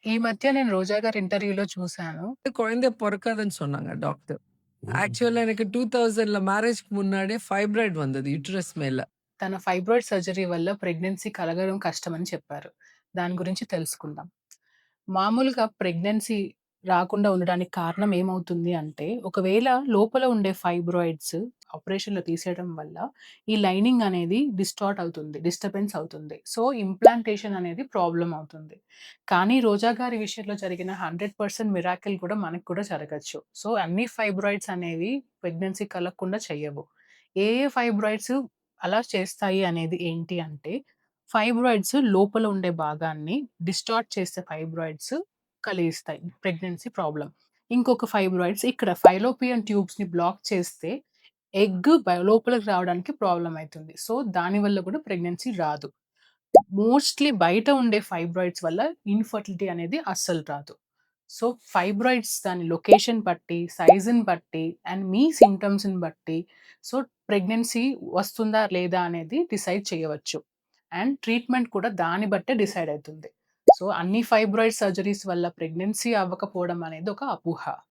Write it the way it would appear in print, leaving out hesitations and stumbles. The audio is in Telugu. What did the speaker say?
ఈ మధ్య నేను 'రోజా' గారి ఇంటర్వ్యూలో చూసాను. குழந்தை பொறக்காதுன்னு சொன்னாங்க டாக்டர். ஆக்சுவலா எனக்கு 2000ல மேரேஜ்க்கு முன்னாடியே ஃபைப்ராய்ட் வந்தது யுட்டரஸ் மேல. తన ఫైబ్రాయిడ్ సర్జరీ వల్ల ప్రెగ్నెన్సీ కలగడం కష్టమని చెప్పారు. దాని గురించి తెలుసుకుందాం. మామూలుగా ప్రెగ్నెన్సీ రాకుండా ఉండడానికి కారణం ఏమవుతుంది అంటే, ఒకవేళ లోపల ఉండే ఫైబ్రాయిడ్స్ ఆపరేషన్‌లో తీసేయడం వల్ల ఈ లైనింగ్ అనేది డిస్టర్బెన్స్ అవుతుంది. సో, ఇంప్లాంటేషన్ అనేది ప్రాబ్లమ్ అవుతుంది. కానీ రోజా గారి విషయంలో జరిగిన 100% మిరాకిల్ కూడా మనకు కూడా జరగొచ్చు. సో, అన్ని ఫైబ్రాయిడ్స్ అనేవి ప్రెగ్నెన్సీ కలగకుండా చెయ్యవు. ఏ ఏ ఫైబ్రాయిడ్స్ అలా చేస్తాయి అనేది ఏంటి అంటే, ఫైబ్రాయిడ్స్ లోపల ఉండే భాగాన్ని డిస్టార్ట్ చేసే ఫైబ్రాయిడ్స్ కలిగిస్తాయి ప్రెగ్నెన్సీ ప్రాబ్లమ్. ఇంకొక ఫైబ్రాయిడ్స్ ఇక్కడ ఫైలోపియన్ ట్యూబ్స్‌ని బ్లాక్ చేస్తే లోపలికి రావడానికి ప్రాబ్లమ్ అయితుంది. సో, దానివల్ల కూడా ప్రెగ్నెన్సీ రాదు. మోస్ట్‌లీ బయట ఉండే ఫైబ్రాయిడ్స్ వల్ల ఇన్‌ఫర్టిలిటీ అనేది అస్సలు రాదు. సో, ఫైబ్రాయిడ్స్ దాని లొకేషన్ బట్టి, సైజ్‌ని బట్టి అండ్ మీ సింప్టమ్స్‌ని బట్టి సో, ప్రెగ్నెన్సీ వస్తుందా? లేదా? అనేది డిసైడ్ చేయవచ్చు. అండ్ ట్రీట్మెంట్ కూడా దాన్ని బట్టే డిసైడ్ అయితుంది. సో, అన్ని ఫైబ్రాయిడ్ సర్జరీస్ వల్ల ప్రెగ్నెన్సీ అవ్వకపోవడం అనేది ఒక అపోహ.